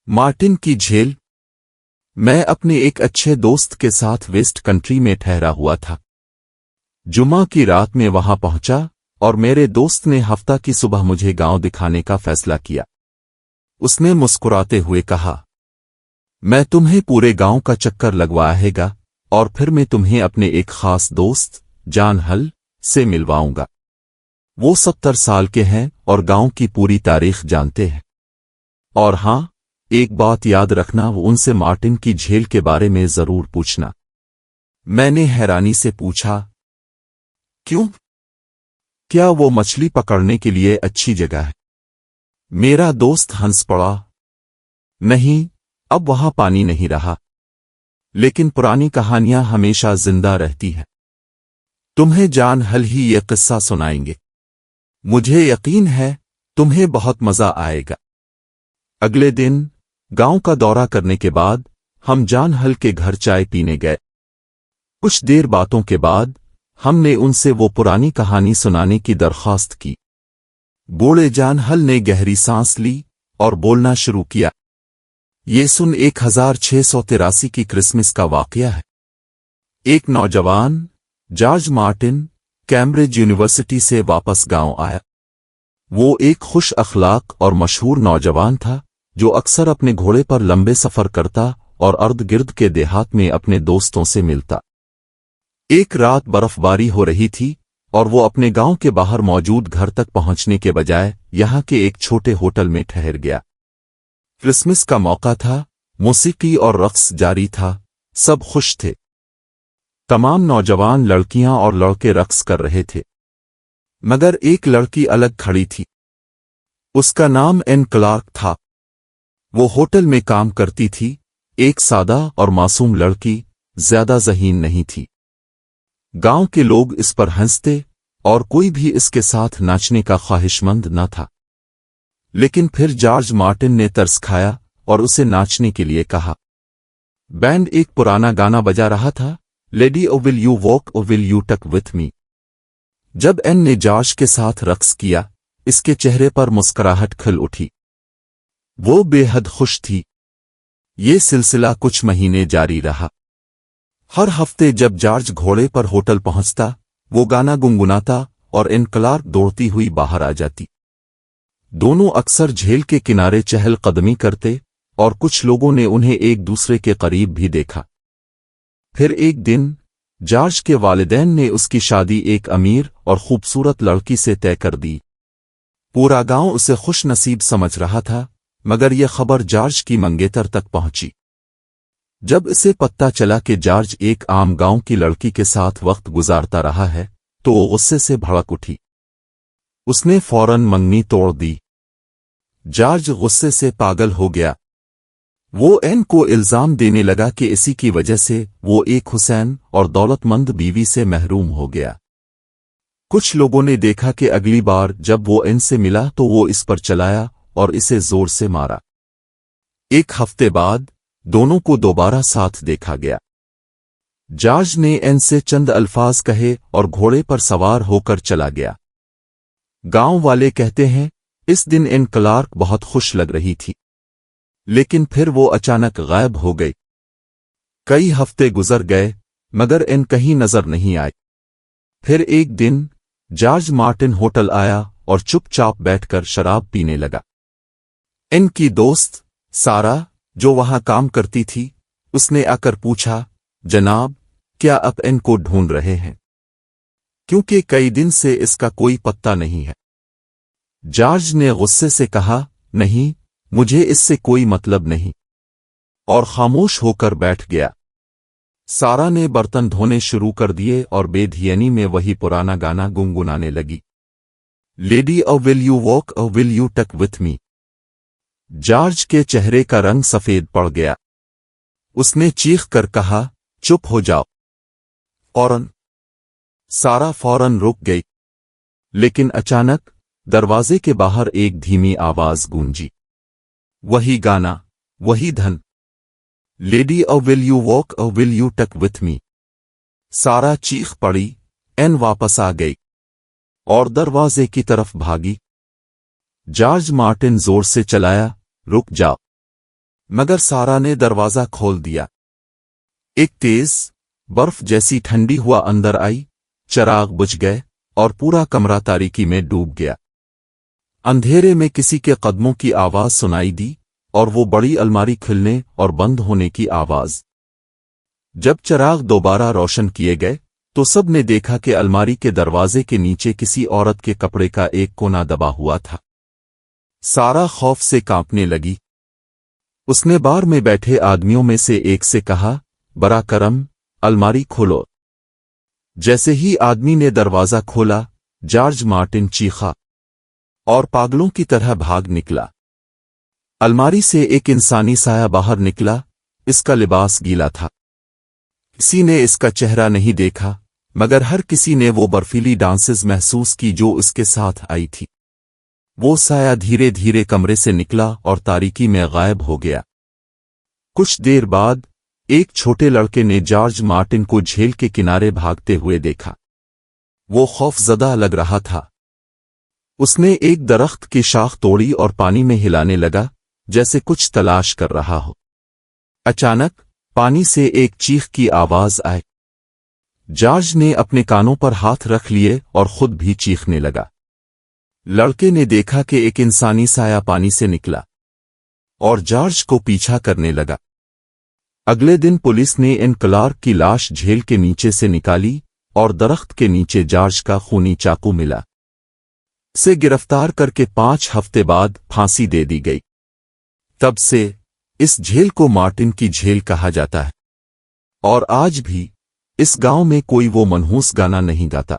Martin की झेल। मैं अपने एक अच्छे दोस्त के साथ वेस्ट कंट्री में ठहरा हुआ था। जुमा की रात में वहां पहुंचा और मेरे दोस्त ने हफ्ता की सुबह मुझे गांव दिखाने का फैसला किया। उसने मुस्कुराते हुए कहा, मैं तुम्हें पूरे गांव का चक्कर लगवाएगा और फिर मैं तुम्हें अपने एक खास दोस्त जॉन हल से मिलवाऊंगा। वो 70 साल के हैं और गांव की पूरी तारीख जानते हैं। और हां, एक बात याद रखना, वो उनसे मार्टिन की झेल के बारे में जरूर पूछना। मैंने हैरानी से पूछा, क्यों? क्या वो मछली पकड़ने के लिए अच्छी जगह है? मेरा दोस्त हंस पड़ा, नहीं, अब वहां पानी नहीं रहा, लेकिन पुरानी कहानियां हमेशा जिंदा रहती हैं। तुम्हें जॉन हल ही ये किस्सा सुनाएंगे। मुझे यकीन है तुम्हें बहुत मजा आएगा। अगले दिन गांव का दौरा करने के बाद हम जॉन हल के घर चाय पीने गए। कुछ देर बातों के बाद हमने उनसे वो पुरानी कहानी सुनाने की दरख्वास्त की। बूढ़े जॉन हल ने गहरी सांस ली और बोलना शुरू किया। ये सुन 1683 की क्रिसमस का वाकया है। एक नौजवान जॉर्ज मार्टिन कैम्ब्रिज यूनिवर्सिटी से वापस गांव आया। वो एक खुश अखलाक और मशहूर नौजवान था जो अक्सर अपने घोड़े पर लंबे सफर करता और अर्द गिर्द के देहात में अपने दोस्तों से मिलता। एक रात बर्फबारी हो रही थी और वो अपने गांव के बाहर मौजूद घर तक पहुंचने के बजाय यहां के एक छोटे होटल में ठहर गया। क्रिसमस का मौका था, मौसीकी और रक्स जारी था, सब खुश थे। तमाम नौजवान लड़कियां और लड़के रक्स कर रहे थे, मगर एक लड़की अलग खड़ी थी। उसका नाम एन क्लार्क था। वो होटल में काम करती थी, एक सादा और मासूम लड़की, ज्यादा ज़हीन नहीं थी। गांव के लोग इस पर हंसते और कोई भी इसके साथ नाचने का ख्वाहिशमंद न था। लेकिन फिर जॉर्ज मार्टिन ने तरस खाया और उसे नाचने के लिए कहा। बैंड एक पुराना गाना बजा रहा था, lady oh will you walk oh will you talk with me. जब एन ने जॉर्ज के साथ रक्स किया, इसके चेहरे पर मुस्कुराहट खिल उठी। वो बेहद खुश थी। ये सिलसिला कुछ महीने जारी रहा। हर हफ्ते जब जॉर्ज घोड़े पर होटल पहुंचता, वो गाना गुनगुनाता और एन क्लार्क दौड़ती हुई बाहर आ जाती। दोनों अक्सर झील के किनारे चहल कदमी करते और कुछ लोगों ने उन्हें एक दूसरे के करीब भी देखा। फिर एक दिन जॉर्ज के वालिदैन ने उसकी शादी एक अमीर और खूबसूरत लड़की से तय कर दी। पूरा गांव उसे खुश नसीब समझ रहा था, मगर यह खबर जॉर्ज की मंगेतर तक पहुंची। जब इसे पता चला कि जॉर्ज एक आम गांव की लड़की के साथ वक्त गुजारता रहा है, तो वो गुस्से से भड़क उठी। उसने फौरन मंगनी तोड़ दी। जॉर्ज गुस्से से पागल हो गया। वो एन को इल्जाम देने लगा कि इसी की वजह से वो एक हुसैन और दौलतमंद बीवी से महरूम हो गया। कुछ लोगों ने देखा कि अगली बार जब वो एन से मिला तो वो इस पर चलाया और इसे जोर से मारा। एक हफ्ते बाद दोनों को दोबारा साथ देखा गया। जॉर्ज ने एन से चंद अल्फाज कहे और घोड़े पर सवार होकर चला गया। गांव वाले कहते हैं इस दिन एन क्लार्क बहुत खुश लग रही थी, लेकिन फिर वो अचानक गायब हो गई। कई हफ्ते गुजर गए, मगर एन कहीं नजर नहीं आई। फिर एक दिन जॉर्ज मार्टिन होटल आया और चुपचाप बैठकर शराब पीने लगा। एन की दोस्त सारा, जो वहां काम करती थी, उसने आकर पूछा, जनाब, क्या आप एन को ढूंढ रहे हैं? क्योंकि कई दिन से इसका कोई पत्ता नहीं है। जॉर्ज ने गुस्से से कहा, नहीं, मुझे इससे कोई मतलब नहीं, और खामोश होकर बैठ गया। सारा ने बर्तन धोने शुरू कर दिए और बेधियनी में वही पुराना गाना गुनगुनाने लगी, lady oh will you walk oh will you talk with me. George के चेहरे का रंग सफेद पड़ गया। उसने चीख कर कहा, चुप हो जाओ। फौरन सारा फौरन रुक गई, लेकिन अचानक दरवाजे के बाहर एक धीमी आवाज गूंजी। वही गाना, वही धन, lady oh will you walk oh will you talk with me. Sarah चीख पड़ी। एन वापस आ गई और दरवाजे की तरफ भागी। जॉर्ज मार्टिन जोर से चलाया, रुक जाओ। मगर सारा ने दरवाजा खोल दिया। एक तेज बर्फ जैसी ठंडी हुआ अंदर आई, चराग बुझ गए और पूरा कमरा तारीकी में डूब गया। अंधेरे में किसी के कदमों की आवाज सुनाई दी और वो बड़ी अलमारी खुलने और बंद होने की आवाज। जब चराग दोबारा रोशन किए गए तो सब ने देखा कि अलमारी के दरवाजे के नीचे किसी औरत के कपड़े का एक कोना दबा हुआ था। सारा खौफ से कांपने लगी। उसने बार में बैठे आदमियों में से एक से कहा, बरा करम, अलमारी खोलो। जैसे ही आदमी ने दरवाजा खोला, जॉर्ज मार्टिन चीखा और पागलों की तरह भाग निकला। अलमारी से एक इंसानी साया बाहर निकला। इसका लिबास गीला था। किसी ने इसका चेहरा नहीं देखा, मगर हर किसी ने वो बर्फीली डांसेस महसूस की जो उसके साथ आई थी। वो साया धीरे धीरे कमरे से निकला और तारीकी में गायब हो गया। कुछ देर बाद एक छोटे लड़के ने जॉर्ज मार्टिन को झील के किनारे भागते हुए देखा। वो खौफजदा लग रहा था। उसने एक दरख्त की शाख तोड़ी और पानी में हिलाने लगा जैसे कुछ तलाश कर रहा हो। अचानक पानी से एक चीख की आवाज आई। जॉर्ज ने अपने कानों पर हाथ रख लिए और खुद भी चीखने लगा। लड़के ने देखा कि एक इंसानी साया पानी से निकला और जॉर्ज को पीछा करने लगा। अगले दिन पुलिस ने इन क्लार्क की लाश झील के नीचे से निकाली और दरख्त के नीचे जॉर्ज का खूनी चाकू मिला। से गिरफ्तार करके 5 हफ्ते बाद फांसी दे दी गई। तब से इस झील को मार्टिन की झील कहा जाता है और आज भी इस गांव में कोई वो मनहूस गाना नहीं गाता।